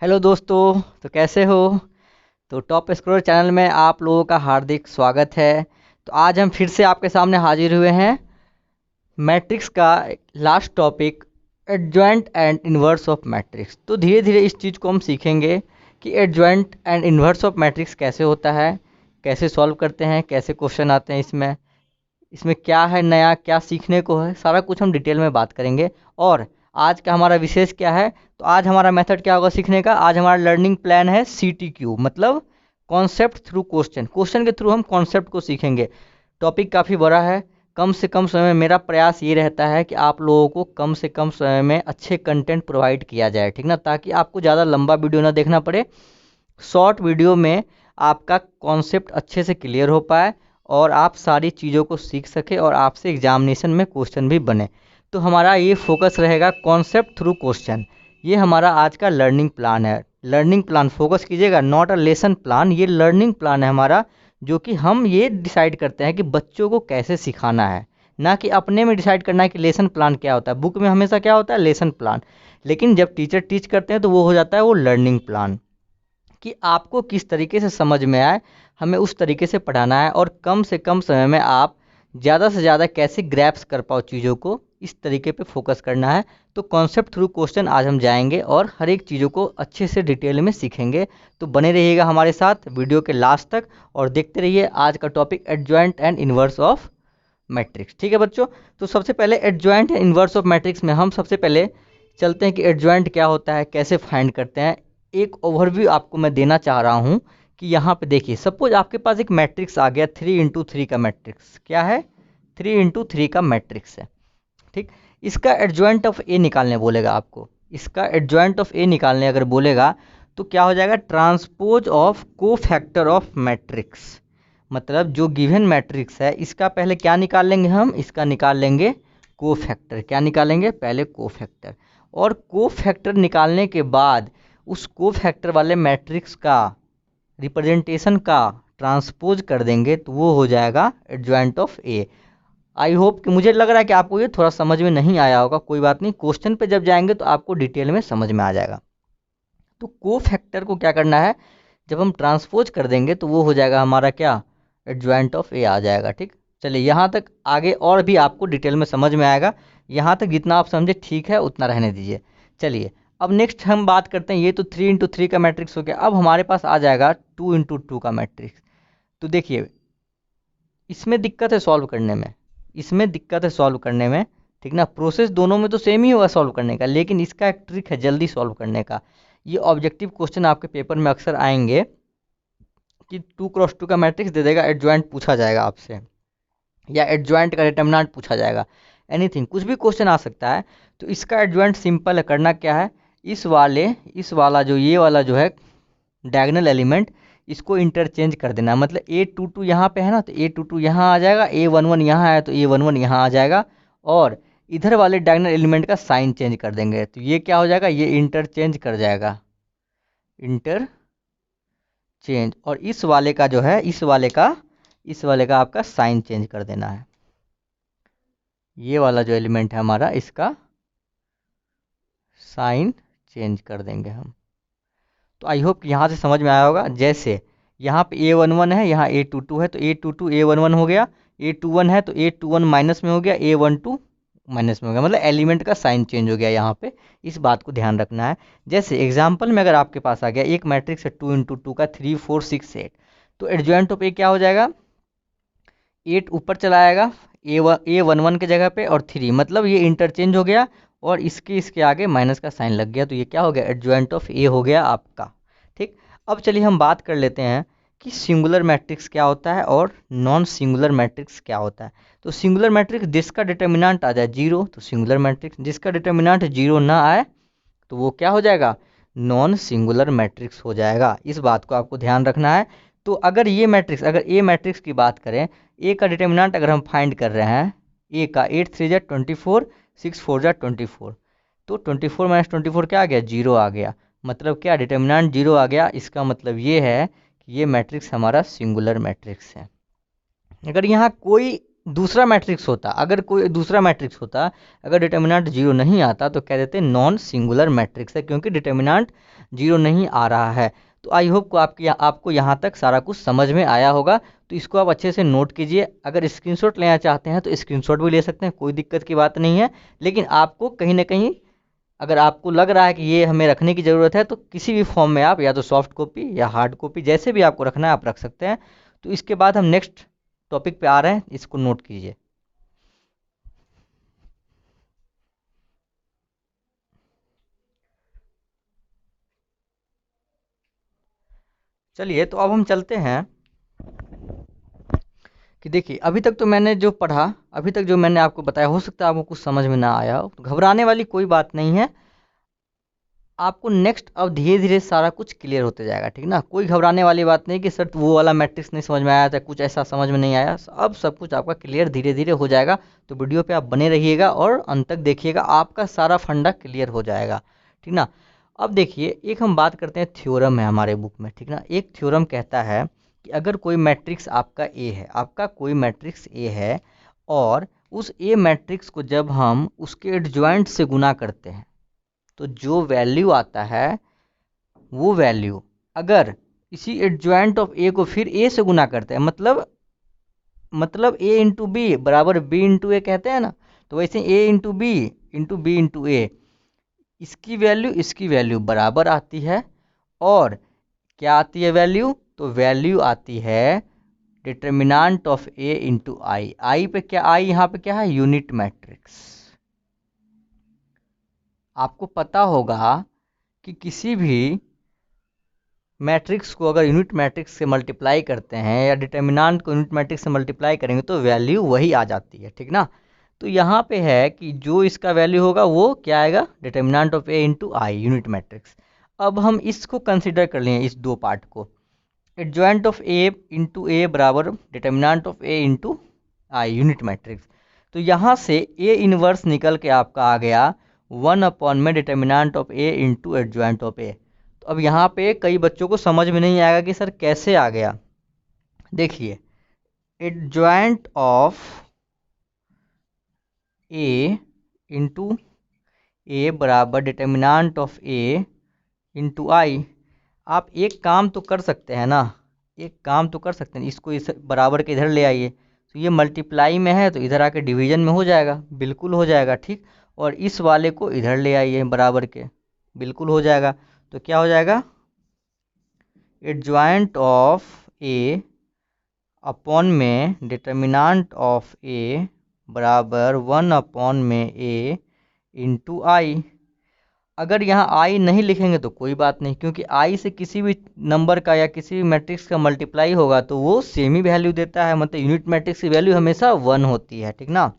Hello दोस्तों। तो कैसे हो? तो टॉप स्कोर चैनल में आप लोगों का हार्दिक स्वागत है। तो आज हम फिर से आपके सामने हाजिर हुए हैं मैट्रिक्स का last topic, adjoint and inverse of matrix. तो धीरे धीरे इस चीज़ को हम सीखेंगे कि adjoint and inverse of matrix कैसे होता है, कैसे सॉल्व करते हैं, कैसे क्वेश्चन आते हैं इसमें इसमें क्या है नया, क्या सीखने को है, सारा कुछ हम डिटेल में बात करेंगे। और आज का हमारा विशेष क्या है, तो आज हमारा मेथड क्या होगा सीखने का। आज हमारा लर्निंग प्लान है CTQ, मतलब कॉन्सेप्ट थ्रू क्वेश्चन। क्वेश्चन के थ्रू हम कॉन्सेप्ट को सीखेंगे। टॉपिक काफ़ी बड़ा है। कम से कम समय में मेरा प्रयास ये रहता है कि आप लोगों को कम से कम समय में अच्छे कंटेंट प्रोवाइड किया जाए, ठीक ना, ताकि आपको ज़्यादा लंबा वीडियो ना देखना पड़े। शॉर्ट वीडियो में आपका कॉन्सेप्ट अच्छे से क्लियर हो पाए और आप सारी चीज़ों को सीख सके और आपसे एग्जामिनेशन में क्वेश्चन भी बने। तो हमारा ये फोकस रहेगा कॉन्सेप्ट थ्रू क्वेश्चन। ये हमारा आज का लर्निंग प्लान है। लर्निंग प्लान फोकस कीजिएगा, नॉट अ लेसन प्लान। ये लर्निंग प्लान है हमारा, जो कि हम ये डिसाइड करते हैं कि बच्चों को कैसे सिखाना है, ना कि अपने में डिसाइड करना है कि लेसन प्लान क्या होता है। बुक में हमेशा क्या होता है, लेसन प्लान। लेकिन जब टीचर टीच करते हैं तो वो हो जाता है वो लर्निंग प्लान, कि आपको किस तरीके से समझ में आए, हमें उस तरीके से पढ़ाना है और कम से कम समय में आप ज़्यादा से ज़्यादा कैसे ग्रैप्स कर पाओ चीज़ों को, इस तरीके पे फोकस करना है। तो कॉन्सेप्ट थ्रू क्वेश्चन आज हम जाएंगे और हर एक चीज़ों को अच्छे से डिटेल में सीखेंगे। तो बने रहिएगा हमारे साथ वीडियो के लास्ट तक और देखते रहिए आज का topic adjoint and inverse of matrix. ठीक है बच्चों। तो सबसे पहले adjoint and inverse of matrix में हम सबसे पहले चलते हैं कि एडजॉइंट क्या होता है, कैसे फाइंड करते हैं। एक ओवरव्यू आपको मैं देना चाह रहा हूँ कि यहाँ पे देखिए, सपोज आपके पास एक मैट्रिक्स आ गया 3 × 3 का मैट्रिक्स। क्या है? 3 × 3 का मैट्रिक्स है। ठीक। इसका एडजॉइंट ऑफ ए निकालने बोलेगा आपको। इसका एडजॉइंट ऑफ ए निकालने अगर बोलेगा तो क्या हो जाएगा, transpose of cofactor of matrix. मतलब जो गिवन मैट्रिक्स है इसका पहले क्या निकाल लेंगे हम, इसका निकाल लेंगे कोफैक्टर। क्या निकालेंगे? पहले कोफैक्टर। और कोफैक्टर निकालने के बाद उस कोफैक्टर वाले मैट्रिक्स का रिप्रेजेंटेशन का ट्रांसपोज कर देंगे तो वो हो जाएगा adjoint of A. I hope कि, मुझे लग रहा है कि आपको ये थोड़ा समझ में नहीं आया होगा, कोई बात नहीं, क्वेश्चन पे जब जाएंगे तो आपको डिटेल में समझ में आ जाएगा। तो कोफैक्टर को क्या करना है, जब हम ट्रांसपोज कर देंगे तो वो हो जाएगा हमारा क्या, एडजॉइंट ऑफ ए आ जाएगा। ठीक। चलिए यहाँ तक आगे और भी आपको डिटेल में समझ में आएगा। यहाँ तक जितना आप समझे ठीक है, उतना रहने दीजिए। चलिए अब नेक्स्ट हम बात करते हैं, ये तो 3 × 3 का मैट्रिक्स हो गया। अब हमारे पास आ जाएगा 2 × 2 का मैट्रिक्स। तो देखिए इसमें दिक्कत है सॉल्व करने में, इसमें दिक्कत है सॉल्व करने में, ठीक ना। प्रोसेस दोनों में तो सेम ही होगा सॉल्व करने का, लेकिन इसका एक ट्रिक है जल्दी सॉल्व करने का। ये ऑब्जेक्टिव क्वेश्चन आपके पेपर में अक्सर आएंगे कि 2 × 2 का मैट्रिक्स दे देगा, एडजॉइंट पूछा जाएगा आपसे, या एडजॉइंट का डिटरमिनेंट पूछा जाएगा, एनीथिंग, कुछ भी क्वेश्चन आ सकता है। तो इसका एडजॉइंट सिंपल है, करना क्या है, इस वाला जो ये वाला जो है डायगोनल एलिमेंट, इसको इंटरचेंज कर देना है। मतलब A22 यहाँ पे है ना, तो A22 यहाँ आ जाएगा, A11 यहाँ है तो A11 यहाँ आ जाएगा, और इधर वाले डायगोनल एलिमेंट का साइन चेंज कर देंगे तो ये क्या हो जाएगा, ये इंटरचेंज कर जाएगा, इंटरचेंज। और इस वाले का जो है, इस वाले का आपका साइन चेंज कर देना है। ये वाला जो एलिमेंट है हमारा, इसका साइन चेंज कर देंगे हम। तो आई होप यहाँ से समझ में आया होगा। जैसे यहाँ पे A11 है, यहाँ A22 है, तो A22 A11 हो गया, A21 है तो A21 माइनस में हो गया, A12 माइनस में हो गया, मतलब एलिमेंट का साइन चेंज हो गया यहाँ पे। इस बात को ध्यान रखना है। जैसे एग्जाम्पल में अगर आपके पास आ गया एक मैट्रिक्स है 2 × 2 का 3 4 6 8, तो एडजॉइंट ऑफ ए क्या हो जाएगा, 8 ऊपर चला आएगा A11 के जगह पे, और 3, मतलब ये इंटरचेंज हो गया और इसके आगे माइनस का साइन लग गया, तो ये क्या हो गया, एडजॉइंट ऑफ ए हो गया आपका। ठीक। अब चलिए हम बात कर लेते हैं कि सिंगुलर मैट्रिक्स क्या होता है और नॉन सिंगुलर मैट्रिक्स क्या होता है। तो सिंगुलर मैट्रिक्स जिसका डिटर्मिनेंट आ जाए 0 तो सिंगुलर मैट्रिक्स, जिसका डिटर्मिनेंट 0 ना आए तो वो क्या हो जाएगा, नॉन सिंगुलर मैट्रिक्स हो जाएगा। इस बात को आपको ध्यान रखना है। तो अगर ये मैट्रिक्स, अगर ए मैट्रिक्स की बात करें, ए का डिटर्मिनेंट अगर हम फाइंड कर रहे हैं, ए का 8 3 जा 24, 6 4 जा 24, तो 24 - 24 क्या आ गया, 0 आ गया। मतलब क्या, डिटर्मिनेंट 0 आ गया। इसका मतलब ये है कि ये मैट्रिक्स हमारा सिंगुलर मैट्रिक्स है। अगर यहाँ कोई दूसरा मैट्रिक्स होता, अगर कोई दूसरा मैट्रिक्स होता, अगर डिटर्मिनेंट जीरो नहीं आता तो कह देते नॉन सिंगुलर मैट्रिक्स है, क्योंकि डिटर्मिनेंट जीरो नहीं आ रहा है। तो आई होप को आपको यहाँ तक सारा कुछ समझ में आया होगा। तो इसको आप अच्छे से नोट कीजिए। अगर स्क्रीनशॉट लेना चाहते हैं तो स्क्रीनशॉट भी ले सकते हैं, कोई दिक्कत की बात नहीं है। लेकिन आपको कहीं ना कहीं अगर आपको लग रहा है कि ये हमें रखने की ज़रूरत है, तो किसी भी फॉर्म में आप या तो सॉफ्ट कॉपी या हार्ड कॉपी जैसे भी आपको रखना है आप रख सकते हैं। तो इसके बाद हम नेक्स्ट टॉपिक पे आ रहे हैं, इसको नोट कीजिए। चलिए तो अब हम चलते हैं कि देखिए अभी तक तो मैंने जो पढ़ा, अभी तक जो मैंने आपको बताया, हो सकता है आपको कुछ समझ में ना आया हो, तो घबराने वाली कोई बात नहीं है। आपको नेक्स्ट अब धीरे धीरे सारा कुछ क्लियर होते जाएगा, ठीक ना। कोई घबराने वाली बात नहीं कि सर वो वाला मैट्रिक्स नहीं समझ में आया था, कुछ ऐसा समझ में नहीं आया। अब सब कुछ आपका क्लियर धीरे धीरे हो जाएगा। तो वीडियो पे आप बने रहिएगा और अंत तक देखिएगा, आपका सारा फंडा क्लियर हो जाएगा, ठीक ना। अब देखिए एक हम बात करते हैं, थ्योरम है हमारे बुक में, ठीक ना। एक थ्योरम कहता है कि अगर कोई मैट्रिक्स आपका ए है, आपका कोई मैट्रिक्स ए है, और उस ए मैट्रिक्स को जब हम उसके एडजॉइंट से गुना करते हैं तो जो वैल्यू आता है वो वैल्यू, अगर इसी एडजॉइंट ऑफ ए को फिर ए से गुना करते हैं, मतलब ए इंटू बी बराबर बी इंटू ए कहते हैं ना, तो वैसे ए इंटू बी इंटू ए, इसकी वैल्यू बराबर आती है। और क्या आती है वैल्यू, तो वैल्यू आती है डिटर्मिनेंट ऑफ ए इंटू आई। आई पे क्या, आई यहाँ पे क्या है, यूनिट मैट्रिक्स। आपको पता होगा कि किसी भी मैट्रिक्स को अगर यूनिट मैट्रिक्स से मल्टीप्लाई करते हैं या डिटर्मिनेंट को यूनिट मैट्रिक्स से मल्टीप्लाई करेंगे तो वैल्यू वही आ जाती है, ठीक ना। तो यहाँ पे है कि जो इसका वैल्यू होगा वो क्या आएगा, determinant of A into I unit matrix. अब हम इसको कंसिडर कर लें, इस दो पार्ट को, एडजॉइंट ऑफ ए इंटू ए बराबर determinant of A into I unit matrix. तो यहाँ से ए इनवर्स निकल के आपका आ गया 1 में determinant of A into adjoint of A. तो अब यहाँ पे कई बच्चों को समझ में नहीं आएगा कि सर कैसे आ गया। देखिए एडजॉइंट ऑफ ए इंटू ए बराबर डिटर्मिनेंट ऑफ ए इंटू आई। आप एक काम तो कर सकते हैं ना, एक काम तो कर सकते हैं, इसको इस बराबर के इधर ले आइए। तो ये मल्टीप्लाई में है तो इधर आके डिवीजन में हो जाएगा, बिल्कुल हो जाएगा, ठीक। और इस वाले को इधर ले आइए बराबर के, बिल्कुल हो जाएगा। तो क्या हो जाएगा, एडजॉइंट ऑफ ए अपॉन में डिटर्मिनेंट ऑफ ए बराबर 1 में ए इंटू आई। अगर यहाँ आई नहीं लिखेंगे तो कोई बात नहीं, क्योंकि आई से किसी भी नंबर का या किसी भी मैट्रिक्स का मल्टीप्लाई होगा तो वो सेम ही वैल्यू देता है, मतलब यूनिट मैट्रिक्स की वैल्यू हमेशा 1 होती है, ठीक ना।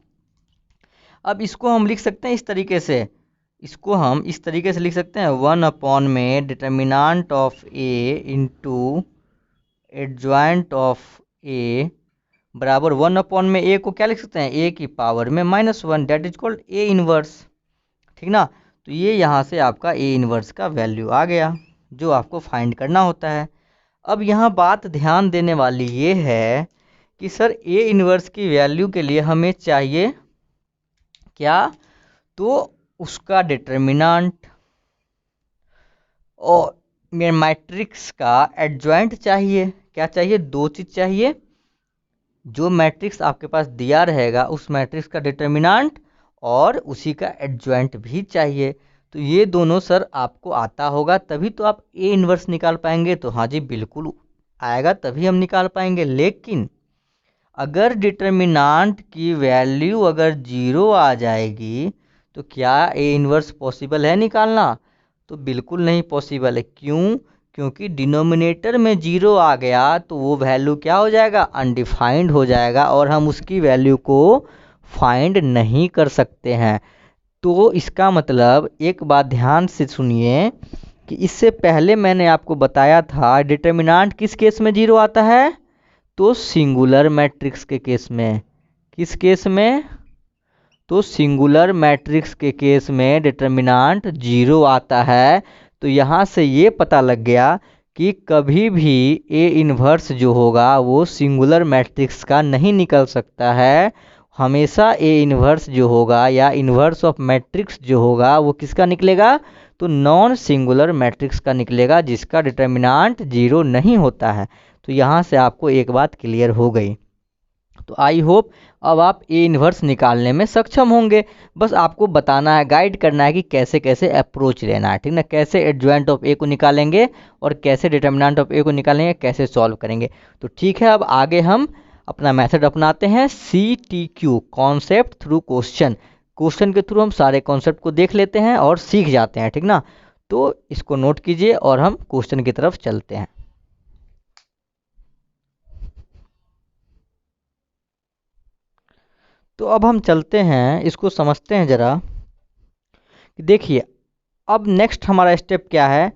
अब इसको हम लिख सकते हैं इस तरीके से, इसको हम इस तरीके से लिख सकते हैं 1 में determinant of A into adjoint of A बराबर 1 में ए को क्या लिख सकते हैं, ए की पावर में -1, that is called A inverse, ठीक ना। तो ये यहाँ से आपका ए इनवर्स का वैल्यू आ गया जो आपको फाइंड करना होता है। अब यहाँ बात ध्यान देने वाली ये है कि सर ए इनवर्स की वैल्यू के लिए हमें चाहिए क्या, तो उसका डिटर्मिनेंट और मैट्रिक्स का एडजॉइंट चाहिए। क्या चाहिए, दो चीज़ चाहिए, जो मैट्रिक्स आपके पास दिया रहेगा उस मैट्रिक्स का डिटर्मिनेंट और उसी का एडजॉइंट भी चाहिए। तो ये दोनों सर आपको आता होगा तभी तो आप ए इनवर्स निकाल पाएंगे। तो हाँ जी बिल्कुल आएगा तभी हम निकाल पाएंगे। लेकिन अगर डिटर्मिनेंट की वैल्यू अगर 0 आ जाएगी तो क्या ए इनवर्स पॉसिबल है निकालना, तो बिल्कुल नहीं पॉसिबल है। क्यों, क्योंकि डिनोमिनेटर में 0 आ गया तो वो वैल्यू क्या हो जाएगा, अनडिफाइंड हो जाएगा और हम उसकी वैल्यू को फाइंड नहीं कर सकते हैं। तो इसका मतलब एक बात ध्यान से सुनिए कि इससे पहले मैंने आपको बताया था डिटर्मिनेंट किस केस में 0 आता है, तो सिंगुलर मैट्रिक्स के केस में। किस केस में, तो सिंगुलर मैट्रिक्स के केस में डिटर्मिनेंट 0 आता है। तो यहाँ से ये पता लग गया कि कभी भी ए इन्वर्स जो होगा वो सिंगुलर मैट्रिक्स का नहीं निकल सकता है। हमेशा ए इन्वर्स जो होगा या इन्वर्स ऑफ मैट्रिक्स जो होगा वो किसका निकलेगा, तो नॉन सिंगुलर मैट्रिक्स का निकलेगा, जिसका डिटर्मिनेंट 0 नहीं होता है। तो यहाँ से आपको एक बात क्लियर हो गई। तो आई होप अब आप ए इन्वर्स निकालने में सक्षम होंगे। बस आपको बताना है, गाइड करना है कि कैसे कैसे अप्रोच लेना है, ठीक ना, कैसे एडजॉइंट ऑफ ए को निकालेंगे और कैसे डिटर्मिनेंट ऑफ ए को निकालेंगे, कैसे सॉल्व करेंगे। तो ठीक है, अब आगे हम अपना मेथड अपनाते हैं, CTQ, concept through question. Question के थ्रू हम सारे कॉन्सेप्ट को देख लेते हैं और सीख जाते हैं, ठीक ना। तो इसको नोट कीजिए और हम क्वेश्चन की तरफ चलते हैं। तो अब हम चलते हैं, इसको समझते हैं ज़रा कि देखिए अब नेक्स्ट हमारा स्टेप क्या है।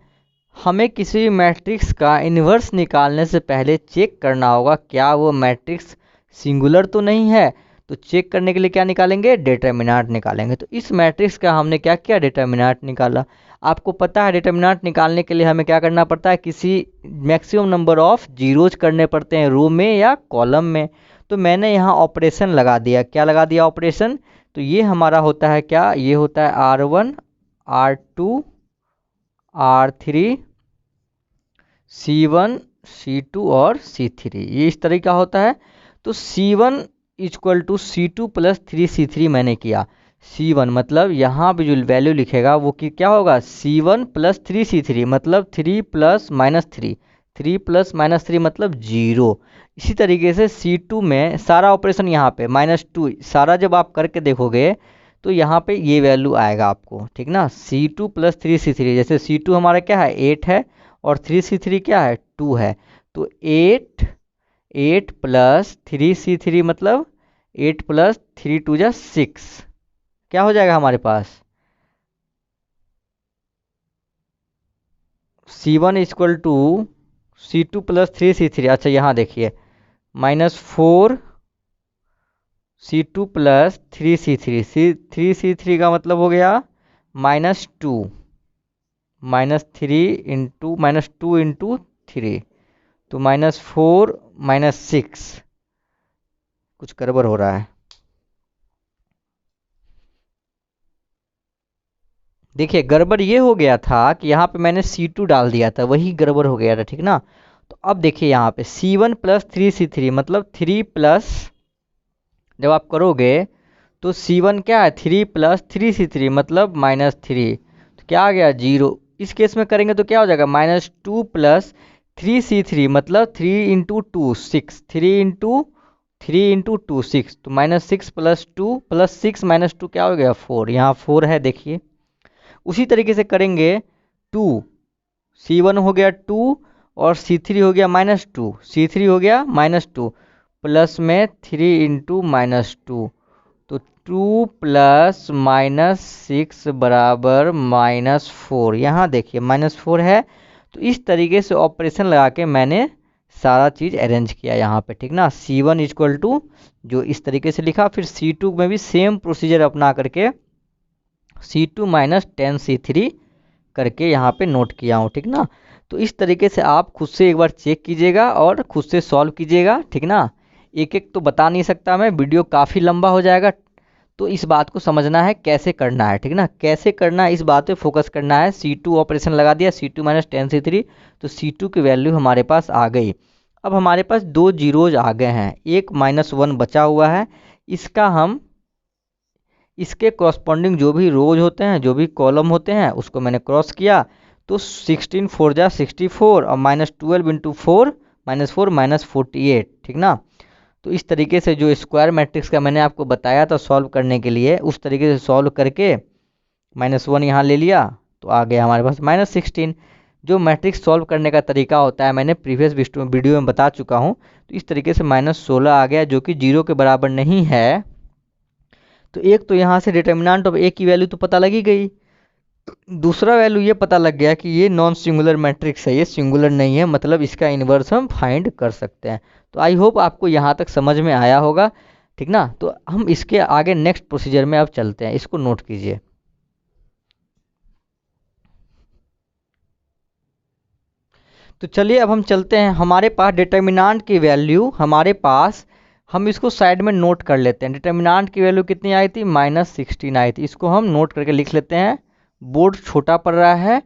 हमें किसी मैट्रिक्स का इन्वर्स निकालने से पहले चेक करना होगा क्या वो मैट्रिक्स सिंगुलर तो नहीं है। तो चेक करने के लिए क्या निकालेंगे, डिटर्मिनेंट निकालेंगे। तो इस मैट्रिक्स का हमने क्या किया, डिटर्मिनेंट निकाला। आपको पता है डिटर्मिनेंट निकालने के लिए हमें क्या करना पड़ता है, किसी मैक्सिमम नंबर ऑफ जीरोज करने पड़ते हैं रो में या कॉलम में। तो मैंने यहाँ ऑपरेशन लगा दिया, क्या लगा दिया ऑपरेशन। तो ये हमारा होता है क्या, ये होता है R1 R2 R3 C1 C2 और C3, ये इस तरह का होता है। तो C1 equal to C2 plus 3C3 मैंने किया। C1 मतलब यहाँ पे जो वैल्यू लिखेगा वो कि क्या होगा, C1 प्लस 3C3 मतलब 3 प्लस माइनस 3, 3 प्लस माइनस 3 मतलब 0। इसी तरीके से C2 में सारा ऑपरेशन यहाँ पे -2 सारा जब आप करके देखोगे तो यहाँ पे ये वैल्यू आएगा आपको, ठीक ना। C2 प्लस 3C3, जैसे C2 हमारा क्या है 8 है और 3C3 क्या है 2 है। तो 8 प्लस 3C3 मतलब 8 प्लस 3 2 जा 6, क्या हो जाएगा हमारे पास, C1 equal to C2 plus 3C3। अच्छा यहाँ देखिए -4 C2 प्लस 3C3, 3C3 का मतलब हो गया -2, -2 इंटू 3, तो -4 -6, कुछ गड़बड़ हो रहा है। देखिए गड़बड़ ये हो गया था कि यहाँ पे मैंने C2 डाल दिया था, वही गड़बड़ हो गया था, ठीक ना। तो अब देखिए यहाँ पे C1 प्लस 3C3 मतलब 3 प्लस, जब आप करोगे तो C1 क्या है 3 प्लस 3C3 मतलब -3, तो क्या आ गया 0। इस केस में करेंगे तो क्या हो जाएगा -2 प्लस 3C3 मतलब 3 इंटू 2 6, 3 इंटू 2 6, तो -6 प्लस 2 प्लस 6 -2 क्या हो गया 4, यहाँ 4 है देखिए। उसी तरीके से करेंगे 2, C1 हो गया 2 और C3 हो गया -2, C3 हो गया -2 प्लस में 3 इंटू -2, तो 2 प्लस -6 बराबर -4। यहाँ देखिए -4 है। तो इस तरीके से ऑपरेशन लगा के मैंने सारा चीज़ अरेंज किया यहाँ पे, ठीक ना। C1 इक्वल टू जो इस तरीके से लिखा, फिर C2 में भी सेम प्रोसीजर अपना करके C2 माइनस 10C3 करके यहाँ पे नोट किया हूँ, ठीक ना। तो इस तरीके से आप खुद से एक बार चेक कीजिएगा और खुद से सॉल्व कीजिएगा, ठीक ना। एक एक तो बता नहीं सकता मैं, वीडियो काफ़ी लंबा हो जाएगा। तो इस बात को समझना है कैसे करना है, ठीक ना, कैसे करना है इस बात पे फोकस करना है। C2 ऑपरेशन लगा दिया, C2 माइनस 10C3, तो C2 की वैल्यू हमारे पास आ गई। अब हमारे पास दो जीरोज आ गए हैं, एक -1 बचा हुआ है। इसका हम इसके कॉरस्पॉन्डिंग जो भी रोज होते हैं, जो भी कॉलम होते हैं, उसको मैंने क्रॉस किया। तो 16 4 जा 64 और -12 इंटू 4 -4 -48, ठीक ना। तो इस तरीके से जो स्क्वायर मैट्रिक्स का मैंने आपको बताया था सॉल्व करने के लिए, उस तरीके से सॉल्व करके -1 यहाँ ले लिया, तो आ गया हमारे पास -16। जो मैट्रिक्स सॉल्व करने का तरीका होता है मैंने प्रीवियस वीडियो में बता चुका हूँ। तो इस तरीके से -16 आ गया, जो कि 0 के बराबर नहीं है। तो एक तो यहाँ से डिटर्मिनेंट ऑफ ए की वैल्यू तो पता लगी गई, दूसरा वैल्यू ये पता लग गया कि ये नॉन सिंगुलर मैट्रिक्स है, ये सिंगुलर नहीं है, मतलब इसका इन्वर्स हम फाइंड कर सकते हैं। तो आई होप आपको यहाँ तक समझ में आया होगा, ठीक ना। तो हम इसके आगे नेक्स्ट प्रोसीजर में अब चलते हैं, इसको नोट कीजिए। तो चलिए अब हम चलते हैं, हमारे पास डिटर्मिनांट की वैल्यू हमारे पास, हम इसको साइड में नोट कर लेते हैं। डिटर्मिनांट की वैल्यू कितनी आई थी, -16 आई थी। इसको हम नोट करके लिख लेते हैं, बोर्ड छोटा पड़ रहा है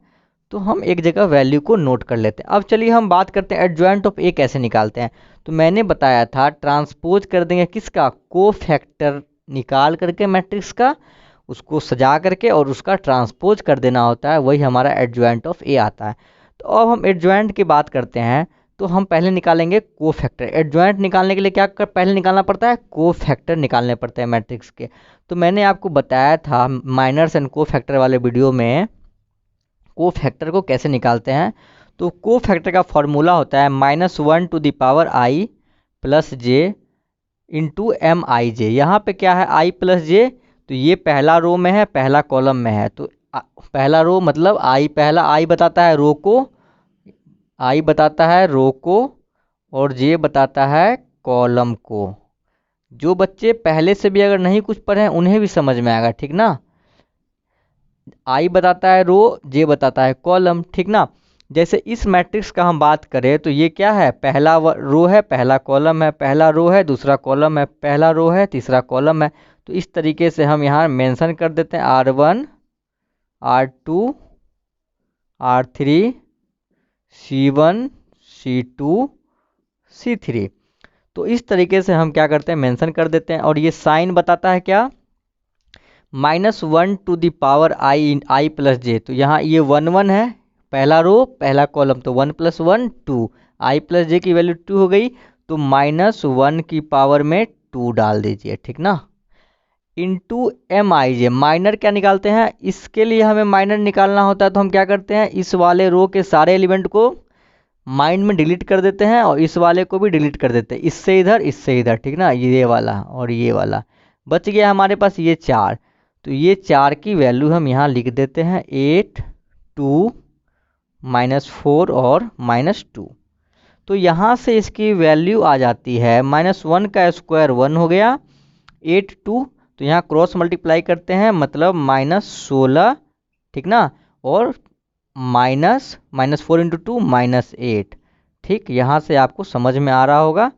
तो हम एक जगह वैल्यू को नोट कर लेते हैं। अब चलिए हम बात करते हैं एडजॉइंट ऑफ ए कैसे निकालते हैं। तो मैंने बताया था ट्रांसपोज कर देंगे किसका, कोफैक्टर निकाल करके मैट्रिक्स का, उसको सजा करके और उसका ट्रांसपोज कर देना होता है, वही हमारा एडजॉइंट ऑफ ए आता है। तो अब हम एडजॉइंट की बात करते हैं, तो हम पहले निकालेंगे कोफैक्टर। एडजॉइंट निकालने के लिए क्या पहले निकालना पड़ता है, कोफैक्टर निकालने पड़ते हैं मैट्रिक्स के। तो मैंने आपको बताया था माइनर्स एंड कोफैक्टर वाले वीडियो में कोफैक्टर को कैसे निकालते हैं। तो कोफैक्टर का फॉर्मूला होता है -1 to the power i plus J into M I J. यहाँ पे क्या है, i प्लस जे, तो ये पहला रो में है, पहला कॉलम में है। तो पहला रो मतलब i, पहला i बताता है रो को, i बताता है रो को, और जे बताता है कॉलम को। जो बच्चे पहले से भी अगर नहीं कुछ पढ़े हैं उन्हें भी समझ में आएगा, ठीक ना। आई बताता है रो, जे बताता है कॉलम, ठीक ना। जैसे इस मैट्रिक्स का हम बात करें तो ये क्या है, पहला रो है, पहला कॉलम है, पहला रो है, दूसरा कॉलम है, पहला रो है, तीसरा कॉलम है। तो इस तरीके से हम यहाँ मेंशन कर देते हैं R1 R2 R3 C1 C2 C3। तो इस तरीके से हम क्या करते हैं, मेंशन कर देते हैं। और ये साइन बताता है क्या, -1 to the power i plus J. तो यहाँ ये 1 1 है, पहला रो पहला कॉलम, तो 1 + 1 2, i प्लस जे की वैल्यू 2 हो गई, तो -1 की पावर में 2 डाल दीजिए, ठीक ना। Into M I J, minor क्या निकालते हैं, इसके लिए हमें माइनर निकालना होता है। तो हम क्या करते हैं, इस वाले रो के सारे एलिमेंट को माइंड में डिलीट कर देते हैं और इस वाले को भी डिलीट कर देते हैं, इससे इधर, ठीक ना। ये वाला और ये वाला बच गया हमारे पास, ये 4। तो ये 4 की वैल्यू हम यहाँ लिख देते हैं 8 2 -4 और -2। तो यहाँ से इसकी वैल्यू आ जाती है, -1 का स्क्वायर 1 हो गया, 8 2, तो यहाँ क्रॉस मल्टीप्लाई करते हैं मतलब -16, ठीक ना। और -4 × 2 -8, ठीक। यहाँ से आपको समझ में आ रहा होगा।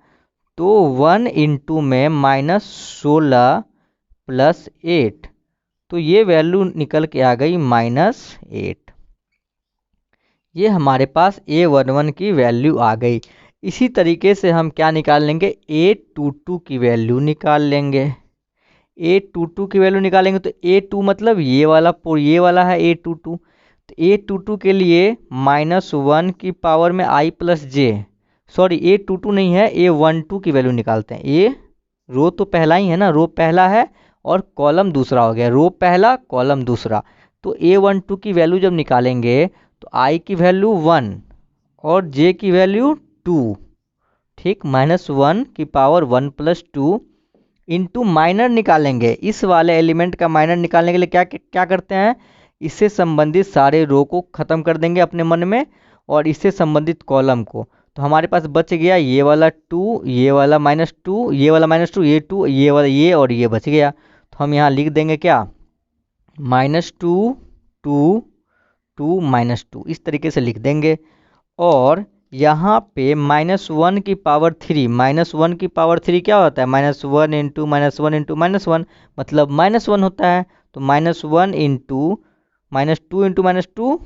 तो 1 × में -16 + 8, तो ये वैल्यू निकल के आ गई -8। ये हमारे पास A11 की वैल्यू आ गई। इसी तरीके से हम क्या निकाल लेंगे, A22 की वैल्यू निकाल लेंगे। A22 की वैल्यू निकालेंगे तो A2 मतलब ये वाला है A22। तो A22 के लिए -1 की पावर में i plus J, sorry A22 नहीं है, A12 की वैल्यू निकालते हैं। ए रो तो पहला ही है ना, रो पहला है और कॉलम दूसरा हो गया, रो पहला कॉलम दूसरा। तो A12 की वैल्यू जब निकालेंगे तो i की वैल्यू 1 और j की वैल्यू 2, ठीक। -1 की पावर 1 + 2 इंटू माइनर निकालेंगे। इस वाले एलिमेंट का माइनर निकालने के लिए क्या करते हैं, इससे संबंधित सारे रो को ख़त्म कर देंगे अपने मन में और इससे संबंधित कॉलम को। तो हमारे पास बच गया ये वाला 2, ये वाला -2, ये वाला -2, ये 2, ये वाला ये और ये बच गया। तो हम यहाँ लिख देंगे क्या, -2 2 2 -2, इस तरीके से लिख देंगे। और यहाँ पे -1 की पावर 3, -1 की पावर 3 क्या होता है, -1 × -1 × -1 मतलब -1 होता है। तो -1 × -2 × -2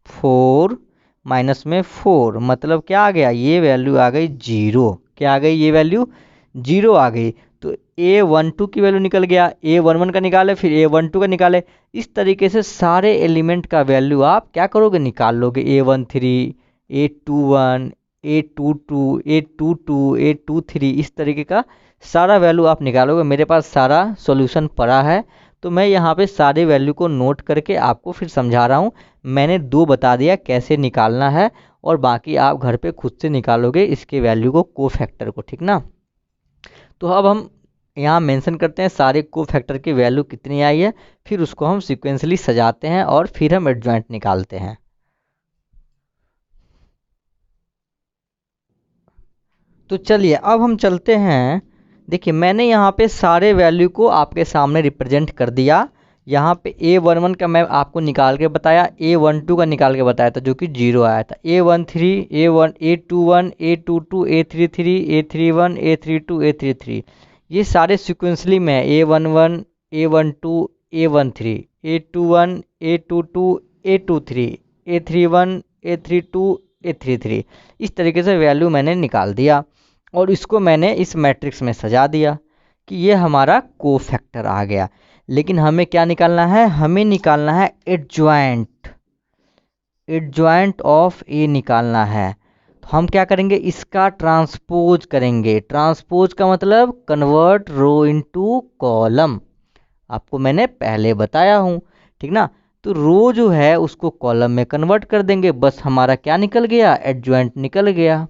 4, माइनस में 4 मतलब क्या आ गया, ये वैल्यू आ गई 0। क्या आ गई, ये वैल्यू 0 आ गई। तो A12 की वैल्यू निकल गया, A11 का निकाले, फिर A12 का निकाले। इस तरीके से सारे एलिमेंट का वैल्यू आप क्या करोगे, निकाल लोगे। A13 A21 A22 A22 A23, इस तरीके का सारा वैल्यू आप निकालोगे। मेरे पास सारा सॉल्यूशन पड़ा है, तो मैं यहाँ पे सारे वैल्यू को नोट करके आपको फिर समझा रहा हूँ। मैंने 2 बता दिया कैसे निकालना है, और बाकी आप घर पे खुद से निकालोगे इसके वैल्यू को, कोफैक्टर को, ठीक ना। तो अब हम यहाँ मेंशन करते हैं सारे कोफैक्टर की वैल्यू कितनी आई है, फिर उसको हम सिक्वेंसली सजाते हैं और फिर हम एडजॉइंट निकालते हैं। तो चलिए अब हम चलते हैं। देखिए मैंने यहाँ पे सारे वैल्यू को आपके सामने रिप्रेजेंट कर दिया। यहाँ पे A11 का मैं आपको निकाल के बताया, A12 का निकाल के बताया था जो कि 0 आया था। A13, A21, A22, A33, A31, A32, A33 ये सारे सिक्वेंसली में है। A11, A12, A13, A21, A22, A23, A31, A32, A33 इस तरीके से वैल्यू मैंने निकाल दिया और इसको मैंने इस मैट्रिक्स में सजा दिया कि ये हमारा कोफैक्टर आ गया। लेकिन हमें क्या निकालना है, हमें निकालना है एडजॉइंट, एडजॉइंट ऑफ ए निकालना है। तो हम क्या करेंगे, इसका ट्रांसपोज करेंगे। ट्रांसपोज का मतलब कन्वर्ट रो इनटू कॉलम, आपको मैंने पहले बताया हूँ, ठीक ना। तो रो जो है उसको कॉलम में कन्वर्ट कर देंगे, बस हमारा क्या निकल गया, एडजॉइंट निकल गया।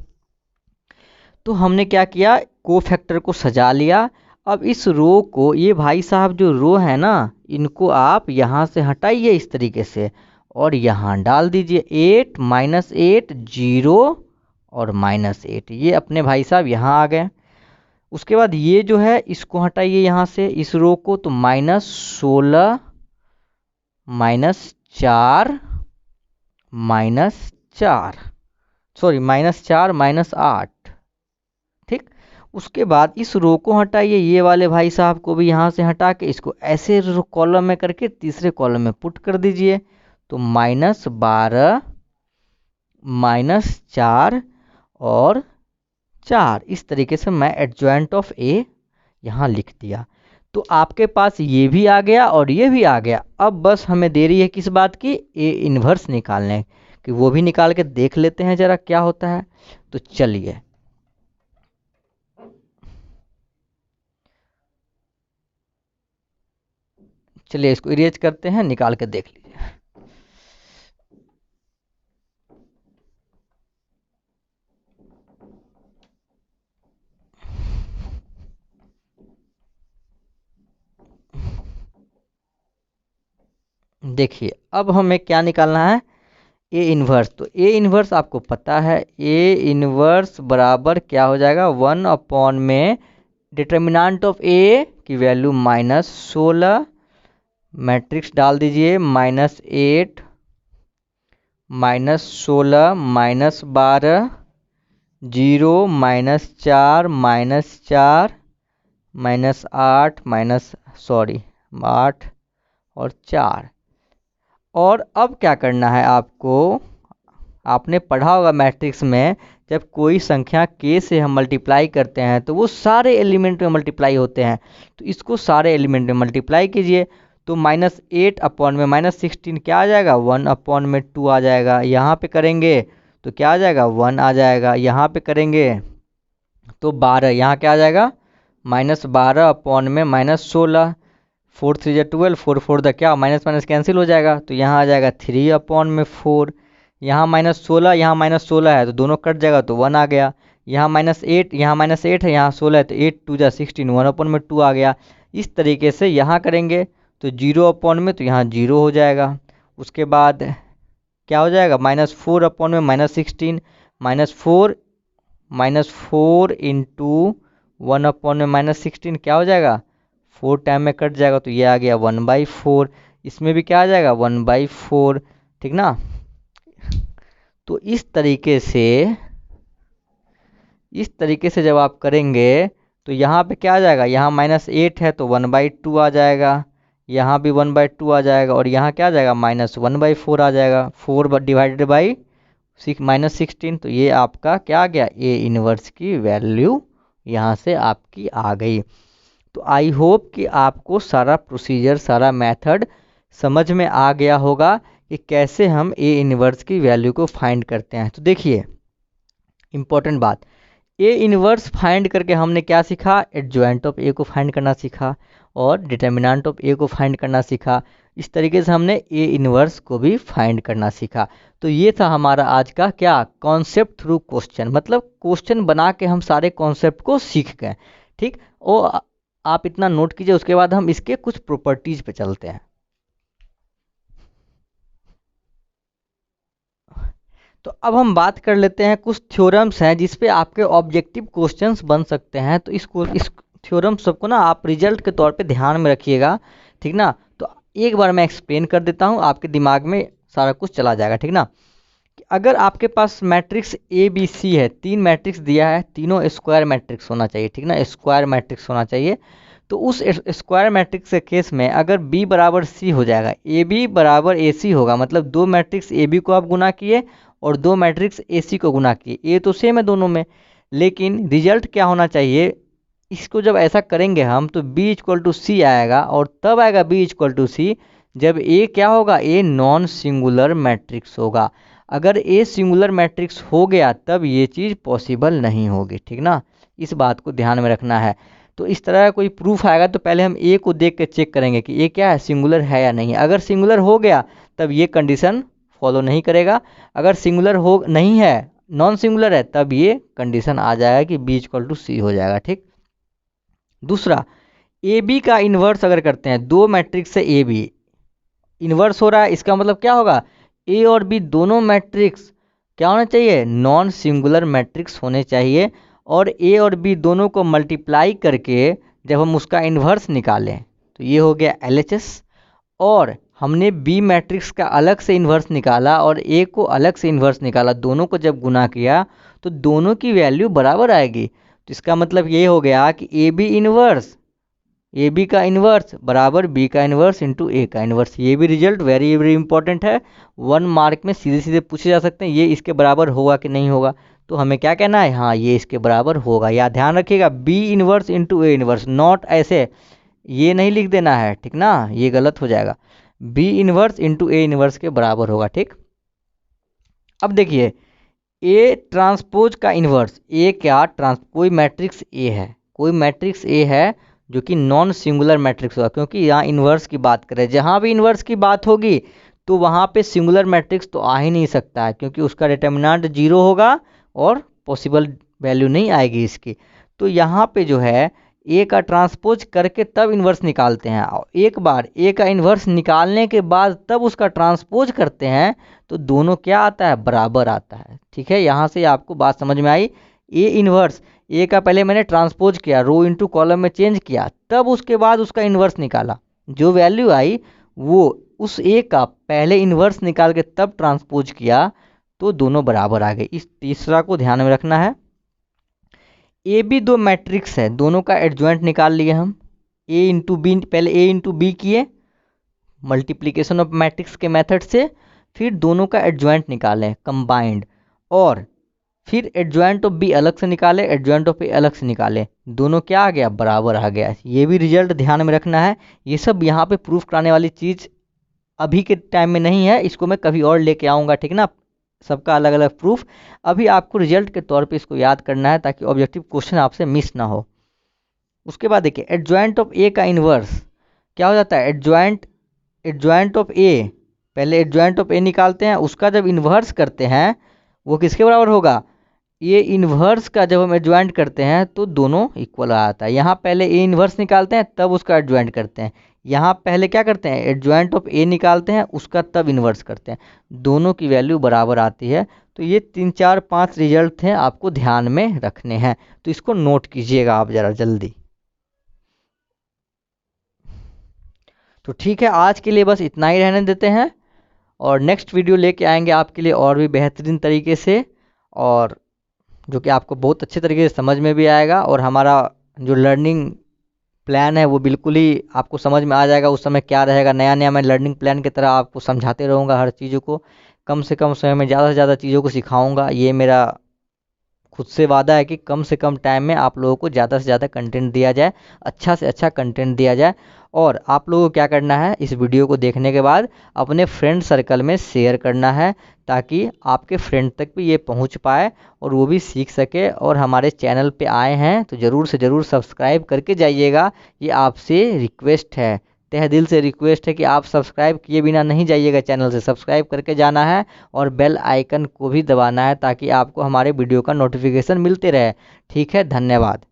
तो हमने क्या किया, कोफैक्टर को सजा लिया। अब इस रो को, ये भाई साहब जो रो है ना, इनको आप यहाँ से हटाइए इस तरीके से और यहाँ डाल दीजिए 8 -8 0 और -8, ये अपने भाई साहब यहाँ आ गए। उसके बाद ये जो है इसको हटाइए यहाँ से इस रो को, तो -16 -4 -4 सॉरी -4 -8, ठीक। उसके बाद इस रो को हटाइए, ये वाले भाई साहब को भी यहाँ से हटा के इसको ऐसे कॉलम में करके तीसरे कॉलम में पुट कर दीजिए। तो -12 -4 और 4, इस तरीके से मैं एडजॉइंट ऑफ ए यहाँ लिख दिया। तो आपके पास ये भी आ गया और ये भी आ गया। अब बस हमें देरी है किस बात की, ए इन्वर्स निकालने कि, वो भी निकाल के देख लेते हैं जरा क्या होता है। तो चलिए चलिए इसको इरेज करते हैं, निकाल के देख लीजिए। देखिए अब हमें क्या निकालना है, ए इन्वर्स। तो ए इन्वर्स आपको पता है, ए इन्वर्स बराबर क्या हो जाएगा, 1 में डिटर्मिनेंट ऑफ ए की वैल्यू -16, मैट्रिक्स डाल दीजिए -8 -16 -12 0 -4 -4 -8 और 4। और अब क्या करना है आपको, आपने पढ़ा होगा मैट्रिक्स में, जब कोई संख्या k से हम मल्टीप्लाई करते हैं तो वो सारे एलिमेंट में मल्टीप्लाई होते हैं। तो इसको सारे एलिमेंट में मल्टीप्लाई कीजिए। तो -8 में -16 क्या आ जाएगा, 1/2 आ जाएगा। यहाँ पे करेंगे तो क्या आ जाएगा, 1 आ जाएगा। यहाँ पे करेंगे तो 12, यहाँ क्या आ जाएगा, -12 में -16, 4 3 12, 4 4 क्या, माइनस माइनस कैंसिल हो जाएगा। तो यहाँ आ जाएगा 3/4। यहाँ -16, यहाँ -16 है तो दोनों कट जाएगा तो 1 आ गया। यहाँ -8, यहाँ -8 है, यहाँ 16 है तो 8 2 16, 1/2 आ गया। इस तरीके से यहाँ करेंगे तो 0 तो यहाँ 0 हो जाएगा। उसके बाद क्या हो जाएगा, -4 में -16, -4 इंटू 1 में -16 क्या हो जाएगा, 4 टाइम में कट जाएगा तो ये आ गया 1/4। इसमें भी क्या आ जाएगा, 1/4, ठीक ना। तो इस तरीके से जब आप करेंगे तो यहाँ पे क्या आ जाएगा, यहाँ -8 है तो 1/2 आ जाएगा, यहाँ भी 1/2 आ जाएगा और यहाँ क्या आ जाएगा, -1/4 आ जाएगा। 4 डिवाइडेड बाई -16, तो ये आपका क्या आ गया, ए इनवर्स की वैल्यू यहाँ से आपकी आ गई। तो आई होप कि आपको सारा प्रोसीजर, सारा मेथड समझ में आ गया होगा कि कैसे हम ए इन्वर्स की वैल्यू को फाइंड करते हैं। तो देखिए इम्पोर्टेंट बात, ए इन्वर्स फाइंड करके हमने क्या सीखा, एडजॉइंट ऑफ ए को फाइंड करना सीखा और डिटर्मिनेंट ऑफ ए को फाइंड करना सीखा। इस तरीके से हमने ए इन्वर्स को भी फाइंड करना सीखा। तो ये था हमारा आज का क्या, कॉन्सेप्ट थ्रू क्वेश्चन, मतलब क्वेश्चन बना के हम सारे कॉन्सेप्ट को सीख गए, ठीक। और आप इतना नोट कीजिए, उसके बाद हम इसके कुछ प्रॉपर्टीज पे चलते हैं। तो अब हम बात कर लेते हैं, कुछ थ्योरम्स हैं जिस पे आपके ऑब्जेक्टिव क्वेश्चंस बन सकते हैं। तो इस थ्योरम सबको ना आप रिजल्ट के तौर पे ध्यान में रखिएगा, ठीक ना। तो एक बार मैं एक्सप्लेन कर देता हूँ, आपके दिमाग में सारा कुछ चला जाएगा, ठीक ना। अगर आपके पास मैट्रिक्स ए बी सी है, 3 मैट्रिक्स दिया है, तीनों स्क्वायर मैट्रिक्स होना चाहिए, ठीक ना, स्क्वायर मैट्रिक्स होना चाहिए। तो उस स्क्वायर मैट्रिक्स के केस में अगर बी बराबर सी हो जाएगा, ए बी बराबर ए सी होगा, मतलब 2 मैट्रिक्स ए बी को आप गुना किए और 2 मैट्रिक्स ए सी को गुना किए, ए तो सेम है दोनों में, लेकिन रिजल्ट क्या होना चाहिए, इसको जब ऐसा करेंगे हम तो b इक्वल टू सी आएगा, और तब आएगा b इक्वल टू सी जब a क्या होगा, a नॉन सिंगुलर मैट्रिक्स होगा। अगर a सिंगुलर मैट्रिक्स हो गया तब ये चीज़ पॉसिबल नहीं होगी, ठीक ना, इस बात को ध्यान में रखना है। तो इस तरह का कोई प्रूफ आएगा तो पहले हम a को देख के चेक करेंगे कि a क्या है, सिंगुलर है या नहीं। अगर सिंगुलर हो गया तब ये कंडीशन फॉलो नहीं करेगा, अगर सिंगुलर हो नहीं है, नॉन सिंगुलर है, तब ये कंडीशन आ जाएगा कि b इक्वल टू सी हो जाएगा, ठीक। दूसरा, ए बी का इन्वर्स अगर करते हैं, 2 मैट्रिक्स से ए बी इन्वर्स हो रहा है, इसका मतलब क्या होगा, ए और बी दोनों मैट्रिक्स क्या होना चाहिए, नॉन सिंगुलर मैट्रिक्स होने चाहिए। और ए और बी दोनों को मल्टीप्लाई करके जब हम उसका इन्वर्स निकालें तो ये हो गया LHS, और हमने बी मैट्रिक्स का अलग से इन्वर्स निकाला और ए को अलग से इन्वर्स निकाला, दोनों को जब गुना किया तो दोनों की वैल्यू बराबर आएगी। तो इसका मतलब ये हो गया कि A B inverse, A B का इन्वर्स बराबर बी का इन्वर्स इंटू ए का इन्वर्स। ये भी रिजल्ट वेरी वेरी इंपॉर्टेंट है, 1 मार्क में सीधे सीधे पूछे जा सकते हैं, ये इसके बराबर होगा कि नहीं होगा। तो हमें क्या कहना है, हाँ ये इसके बराबर होगा, या ध्यान रखिएगा B inverse into A inverse, not ऐसे ये नहीं लिख देना है, ठीक ना, ये गलत हो जाएगा, B inverse into A inverse के बराबर होगा, ठीक। अब देखिए ए ट्रांसपोज का इन्वर्स, ए क्या कोई मैट्रिक्स ए है, कोई मैट्रिक्स ए है जो कि नॉन सिंगुलर मैट्रिक्स होगा, क्योंकि यहाँ इन्वर्स की बात करें, जहाँ भी इन्वर्स की बात होगी तो वहाँ पे सिंगुलर मैट्रिक्स तो आ ही नहीं सकता है, क्योंकि उसका डिटर्मिनेंट 0 होगा और पॉसिबल वैल्यू नहीं आएगी इसकी। तो यहाँ पे जो है ए का ट्रांसपोज करके तब इन्वर्स निकालते हैं, और एक बार ए का इन्वर्स निकालने के बाद तब उसका ट्रांसपोज करते हैं तो दोनों क्या आता है, बराबर आता है, ठीक है। यहाँ से आपको बात समझ में आई, ए इन्वर्स, ए का पहले मैंने ट्रांसपोज किया, रो इनटू कॉलम में चेंज किया, तब उसके बाद उसका इन्वर्स निकाला, जो वैल्यू आई वो उस ए का पहले इन्वर्स निकाल के तब ट्रांसपोज किया तो दोनों बराबर आ गए। इस तीसरा को ध्यान में रखना है। ए बी 2 मैट्रिक्स है, दोनों का एडजॉइंट निकाल लिए हम, ए इंटू बी, पहले ए इंटू बी किए मल्टीप्लिकेशन ऑफ मैट्रिक्स के मेथड से, फिर दोनों का एडजॉइंट निकालें कंबाइंड, और फिर एडजॉइंट ऑफ बी अलग से निकाले, एडजॉइंट ऑफ ए अलग से निकाले, दोनों क्या आ गया, बराबर आ गया। ये भी रिजल्ट ध्यान में रखना है, ये सब यहाँ पे प्रूफ कराने वाली चीज़ अभी के टाइम में नहीं है, इसको मैं कभी और लेके आऊँगा, ठीक ना, सबका अलग अलग प्रूफ। अभी आपको रिजल्ट के तौर पे इसको याद करना है ताकि ऑब्जेक्टिव क्वेश्चन आपसे मिस ना हो। उसके बाद देखिए एडजॉइंट ऑफ ए का इन्वर्स क्या हो जाता है, एडजॉइंट ऑफ ए, पहले एडजॉइंट ऑफ ए निकालते हैं, उसका जब इन्वर्स करते हैं वो किसके बराबर होगा, ये इन्वर्स का जब हम एडजॉइंट करते हैं तो दोनों इक्वल आता है। यहाँ पहले ए इन्वर्स निकालते हैं तब उसका एडजॉइंट करते हैं, यहाँ पहले क्या करते हैं, एडजॉइंट ऑफ ए निकालते हैं उसका तब इन्वर्स करते हैं, दोनों की वैल्यू बराबर आती है। तो ये 3 4 5 रिजल्ट हैं, आपको ध्यान में रखने हैं, तो इसको नोट कीजिएगा आप ज़रा जल्दी। तो ठीक है, आज के लिए बस इतना ही रहने देते हैं, और नेक्स्ट वीडियो लेके आएंगे आपके लिए और भी बेहतरीन तरीके से, और जो कि आपको बहुत अच्छे तरीके से समझ में भी आएगा, और हमारा जो लर्निंग प्लान है वो बिल्कुल ही आपको समझ में आ जाएगा। उस समय क्या रहेगा, नया नया मैं लर्निंग प्लान की तरह आपको समझाते रहूँगा, हर चीज़ों को कम से कम समय में ज़्यादा से ज़्यादा चीज़ों को सिखाऊँगा। ये मेरा खुद से वादा है कि कम से कम टाइम में आप लोगों को ज़्यादा से ज़्यादा कंटेंट दिया जाए, अच्छा से अच्छा कंटेंट दिया जाए। और आप लोगों को क्या करना है, इस वीडियो को देखने के बाद अपने फ्रेंड सर्कल में शेयर करना है, ताकि आपके फ्रेंड तक भी ये पहुंच पाए और वो भी सीख सके। और हमारे चैनल पे आए हैं तो ज़रूर से ज़रूर सब्सक्राइब करके जाइएगा, ये आपसे रिक्वेस्ट है, तहे दिल से रिक्वेस्ट है कि आप सब्सक्राइब किए बिना नहीं जाइएगा, चैनल से सब्सक्राइब करके जाना है और बेल आइकन को भी दबाना है ताकि आपको हमारे वीडियो का नोटिफिकेशन मिलते रहे। ठीक है, धन्यवाद।